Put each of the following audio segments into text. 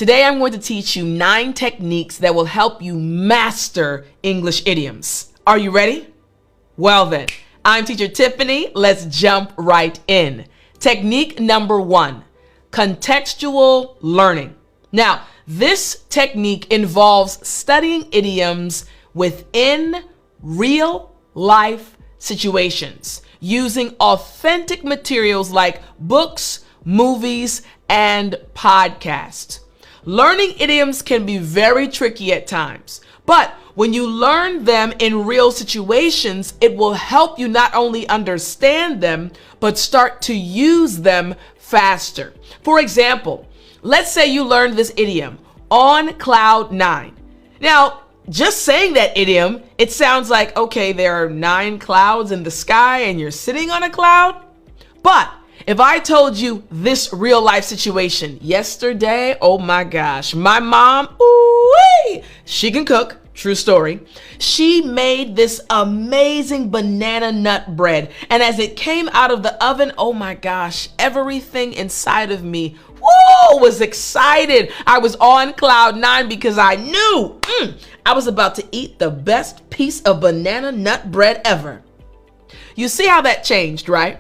Today I'm going to teach you 9 techniques that will help you master English idioms. Are you ready? Well then, I'm Teacher Tiffany. Let's jump right in. Technique number 1, contextual learning. Now, this technique involves studying idioms within real life situations using authentic materials like books, movies, and podcasts. Learning idioms can be very tricky at times, but when you learn them in real situations, it will help you not only understand them, but start to use them faster. For example, let's say you learned this idiom, on cloud 9. Now, just saying that idiom, it sounds like, okay, there are 9 clouds in the sky and you're sitting on a cloud. But if I told you this real life situation yesterday, oh my gosh, my mom, ooh-wee, she can cook, true story. She made this amazing banana nut bread. And as it came out of the oven, oh my gosh, everything inside of me, whoa, was excited. I was on cloud 9 because I knew I was about to eat the best piece of banana nut bread ever. You see how that changed, right?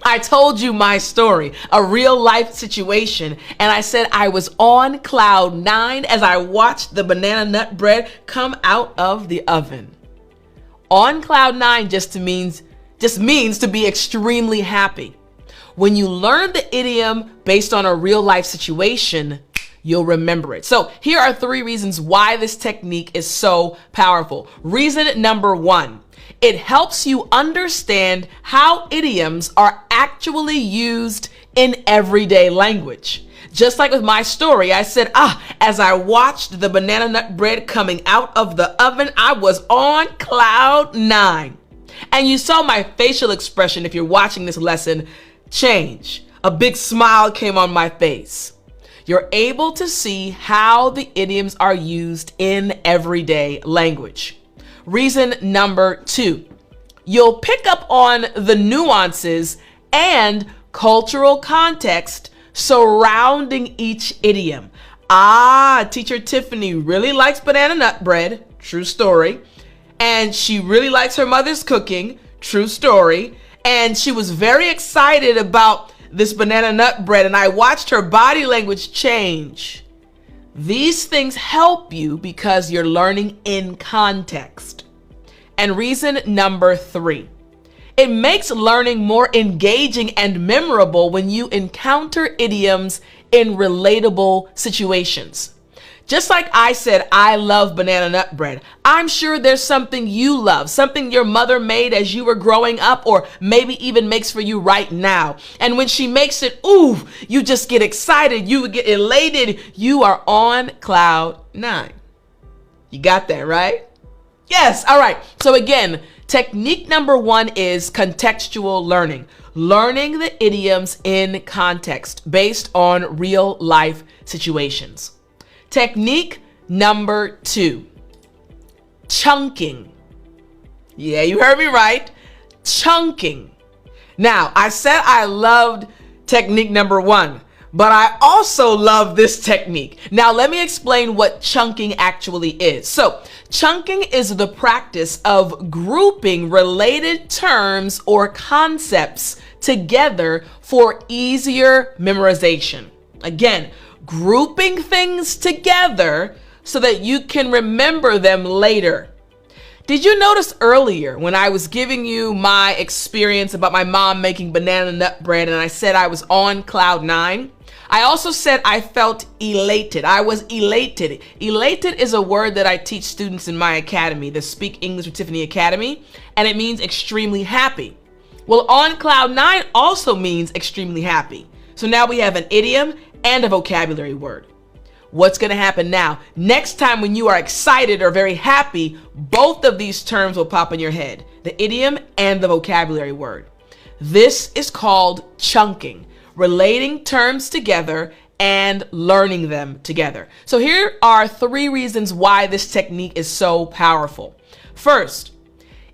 I told you my story, a real life situation, and I said I was on cloud 9 as I watched the banana nut bread come out of the oven. On cloud 9 just means to be extremely happy. When you learn the idiom based on a real life situation, you'll remember it. So here are 3 reasons why this technique is so powerful. Reason number 1. It helps you understand how idioms are actually used in everyday language. Just like with my story, I said, as I watched the banana nut bread coming out of the oven, I was on cloud 9. And you saw my facial expression, if you're watching this lesson, change. A big smile came on my face. You're able to see how the idioms are used in everyday language. Reason number 2, you'll pick up on the nuances and cultural context surrounding each idiom. Teacher Tiffany really likes banana nut bread, true story. And she really likes her mother's cooking, true story. And she was very excited about this banana nut bread, and I watched her body language change. These things help you because you're learning in context. And reason number 3, it makes learning more engaging and memorable when you encounter idioms in relatable situations. Just like I said, I love banana nut bread. I'm sure there's something you love, something your mother made as you were growing up, or maybe even makes for you right now. And when she makes it, you just get excited. You get elated. You are on cloud 9. You got that, right? Yes. All right. So again, technique number 1 is contextual learning. Learning the idioms in context based on real life situations. Technique number 2, chunking. Yeah, you heard me right. Chunking. Now, I said I loved technique number 1, but I also love this technique. Now, let me explain what chunking actually is. So, chunking is the practice of grouping related terms or concepts together for easier memorization. Again, grouping things together so that you can remember them later. Did you notice earlier when I was giving you my experience about my mom making banana nut bread and I said I was on cloud 9? I also said I felt elated. I was elated. Elated is a word that I teach students in my academy, the Speak English with Tiffany Academy, and it means extremely happy. Well, on cloud 9 also means extremely happy. So now we have an idiom and a vocabulary word. What's going to happen now? Next time when you are excited or very happy, both of these terms will pop in your head, the idiom and the vocabulary word. This is called chunking, relating terms together and learning them together. So here are 3 reasons why this technique is so powerful. First,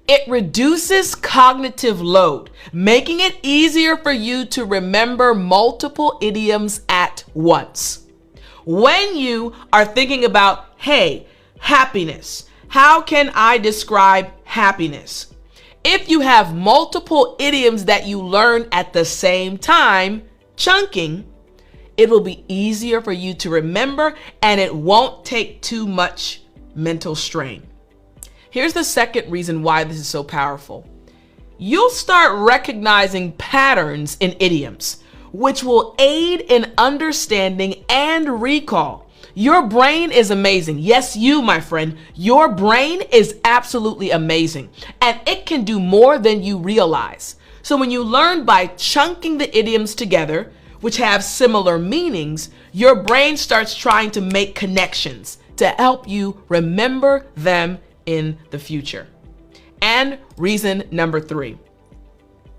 it reduces cognitive load, making it easier for you to remember multiple idioms at once. When you are thinking about, hey, happiness, how can I describe happiness? If you have multiple idioms that you learn at the same time, chunking, it will be easier for you to remember and it won't take too much mental strain. Here's the second reason why this is so powerful. You'll start recognizing patterns in idioms, which will aid in understanding and recall. Your brain is amazing. Yes, you, my friend, your brain is absolutely amazing, and it can do more than you realize. So when you learn by chunking the idioms together, which have similar meanings, your brain starts trying to make connections to help you remember them in the future. And reason number 3.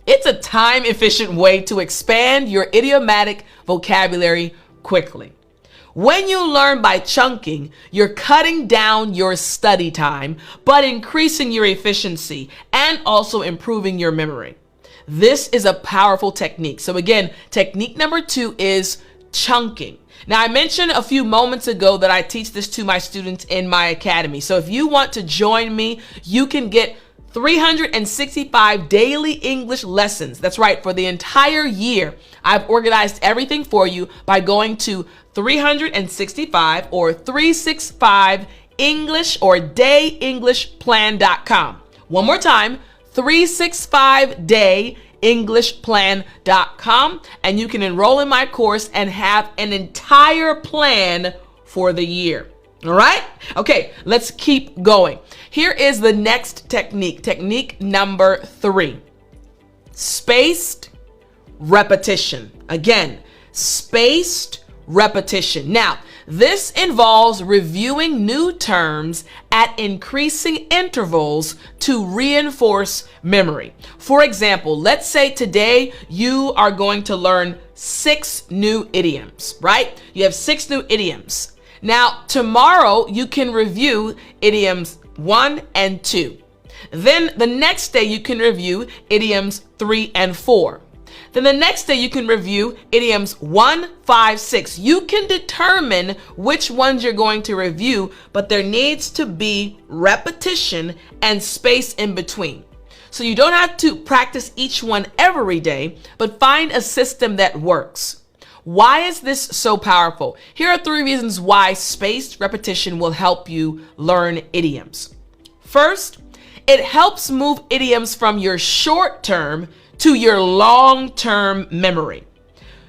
It's a time-efficient way to expand your idiomatic vocabulary quickly. When you learn by chunking, you're cutting down your study time, but increasing your efficiency and also improving your memory. This is a powerful technique. So again, technique number 2 is chunking. Now, I mentioned a few moments ago that I teach this to my students in my academy. So if you want to join me, you can get 365 daily English lessons. That's right, for the entire year. I've organized everything for you by going to 365 or 365 English or dayenglishplan.com. One more time, 365dayenglishplan.com, and you can enroll in my course and have an entire plan for the year. All right? Okay, let's keep going. Here is the next technique. Technique number 3. Spaced repetition. Again, spaced repetition. Now, this involves reviewing new terms at increasing intervals to reinforce memory. For example, let's say today you are going to learn 6 new idioms, right? You have 6 new idioms. Now, tomorrow you can review idioms 1 and 2. Then the next day you can review idioms 3 and 4. Then the next day you can review idioms 1, 5, 6. You can determine which ones you're going to review, but there needs to be repetition and space in between. So you don't have to practice each one every day, but find a system that works. Why is this so powerful? Here are 3 reasons why spaced repetition will help you learn idioms. First, it helps move idioms from your short-term to your long-term memory.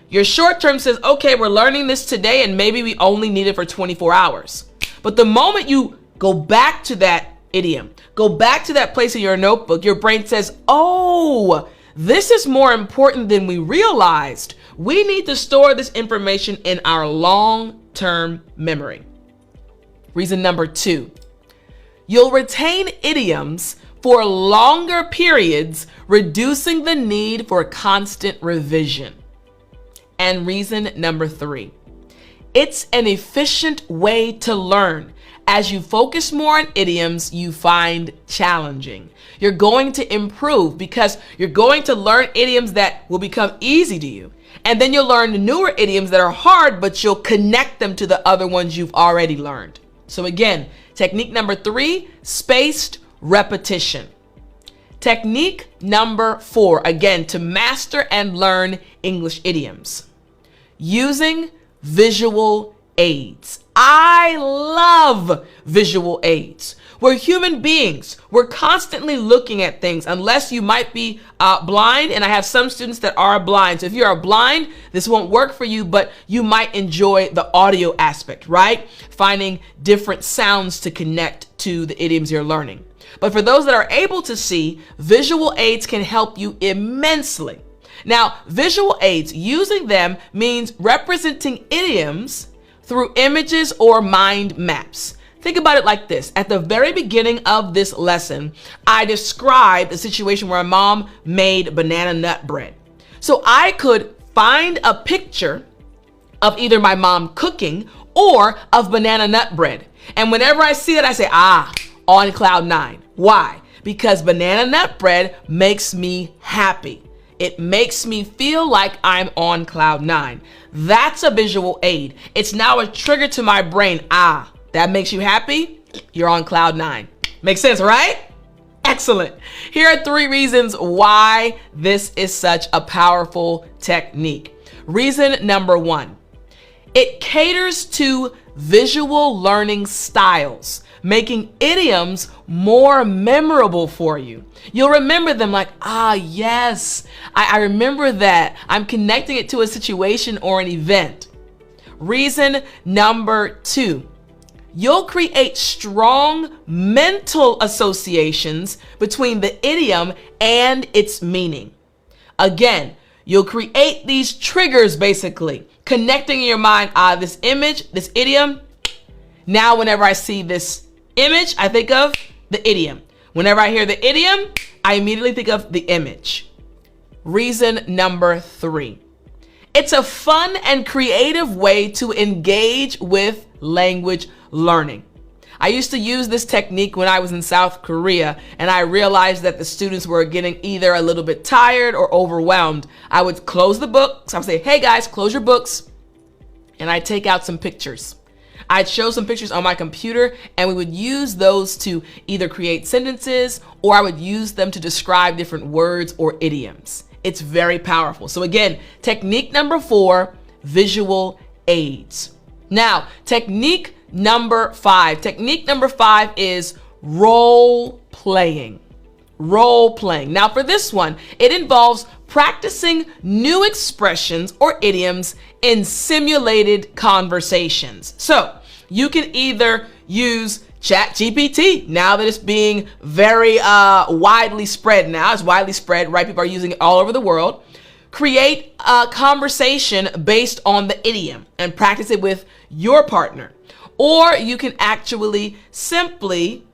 Your short-term says, okay, we're learning this today and maybe we only need it for 24 hours. But the moment you go back to that idiom, go back to that place in your notebook, your brain says, oh, this is more important than we realized. We need to store this information in our long-term memory. Reason number 2, you'll retain idioms for longer periods, reducing the need for constant revision. And reason number 3, it's an efficient way to learn. As you focus more on idioms you find challenging, you're going to improve because you're going to learn idioms that will become easy to you. And then you'll learn newer idioms that are hard, but you'll connect them to the other ones you've already learned. So again, technique number 3, spaced repetition. Technique number 4, again, to master and learn English idioms. Using visual aids. I love visual aids. We're human beings. We're constantly looking at things unless you might be blind, and I have some students that are blind. So if you are blind, this won't work for you, but you might enjoy the audio aspect, right? Finding different sounds to connect to the idioms you're learning. But for those that are able to see, visual aids can help you immensely. Now, visual aids, using them means representing idioms through images or mind maps. Think about it like this. At the very beginning of this lesson, I described a situation where mom made banana nut bread. So I could find a picture of either my mom cooking or of banana nut bread. And whenever I see it, I say, on cloud 9. Why? Because banana nut bread makes me happy. It makes me feel like I'm on cloud nine. That's a visual aid. It's now a trigger to my brain. Ah, that makes you happy? You're on cloud nine. Makes sense, right? Excellent. Here are 3 reasons why this is such a powerful technique. Reason number 1, it caters to visual learning styles, making idioms more memorable for you. You'll remember them like, ah, yes, I remember that. I'm connecting it to a situation or an event. Reason number 2, you'll create strong mental associations between the idiom and its meaning. Again, you'll create these triggers, basically connecting in your mind, this image, this idiom. Now, whenever I see this image, I think of the idiom. Whenever I hear the idiom, I immediately think of the image. Reason number 3, it's a fun and creative way to engage with language learning. I used to use this technique when I was in South Korea, and I realized that the students were getting either a little bit tired or overwhelmed. I would close the books. I would say, hey guys, close your books. And I'd take out some pictures. I'd show some pictures on my computer, and we would use those to either create sentences, or I would use them to describe different words or idioms. It's very powerful. So again, technique number 4, visual aids. Now, technique number 5. Technique number 5 is role playing. Role playing. Now, for this one, it involves practicing new expressions or idioms in simulated conversations. So you can either use ChatGPT, now that it's being very widely spread now. It's widely spread, right? People are using it all over the world. Create a conversation based on the idiom and practice it with your partner. Or you can actually simply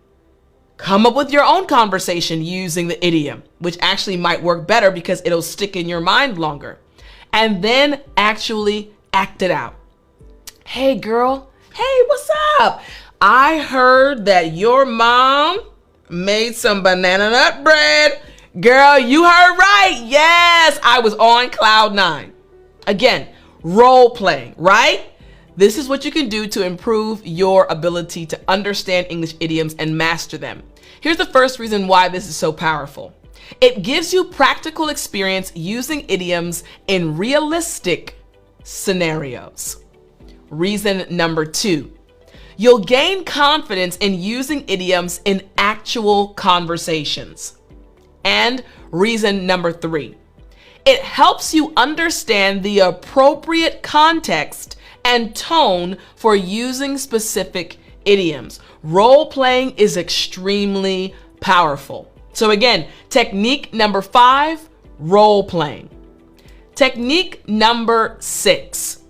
come up with your own conversation using the idiom, which actually might work better because it'll stick in your mind longer. And then actually act it out. Hey girl, hey, what's up? I heard that your mom made some banana nut bread. Girl, you heard right. Yes, I was on cloud 9. Again, role playing, right? This is what you can do to improve your ability to understand English idioms and master them. Here's the first reason why this is so powerful. It gives you practical experience using idioms in realistic scenarios. Reason number 2, you'll gain confidence in using idioms in actual conversations. And reason number 3, it helps you understand the appropriate context and tone for using specific idioms. Role playing is extremely powerful. So again, technique number 5, role playing. Technique number 6,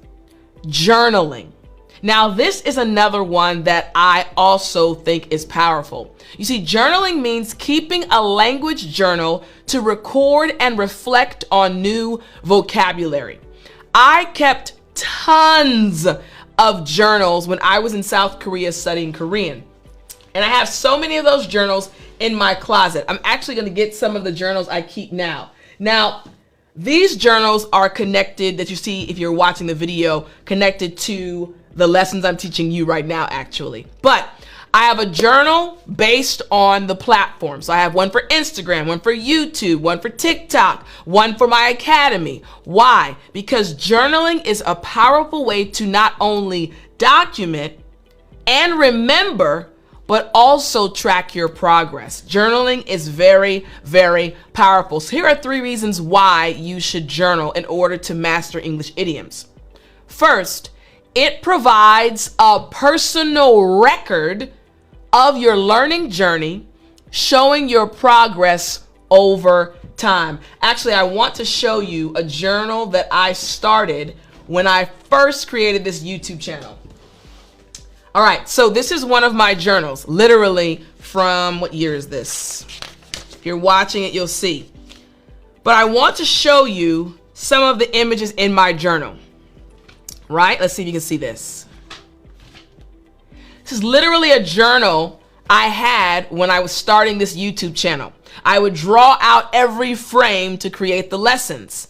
journaling. Now, this is another one that I also think is powerful. You see, journaling means keeping a language journal to record and reflect on new vocabulary. I kept tons of journals when I was in South Korea studying Korean. And I have so many of those journals in my closet. I'm actually going to get some of the journals I keep now. Now, these journals are connected, that you see if you're watching the video, connected to the lessons I'm teaching you right now, actually. But I have a journal based on the platform. So I have one for Instagram, one for YouTube, one for TikTok, one for my academy. Why? Because journaling is a powerful way to not only document and remember, but also track your progress. Journaling is very, very powerful. So here are 3 reasons why you should journal in order to master English idioms. First, it provides a personal record of your learning journey, showing your progress over time. Actually, I want to show you a journal that I started when I first created this YouTube channel. All right, so this is one of my journals, literally from, what year is this? If you're watching it, you'll see. But I want to show you some of the images in my journal, right? Let's see if you can see this. This is literally a journal I had when I was starting this YouTube channel. I would draw out every frame to create the lessons.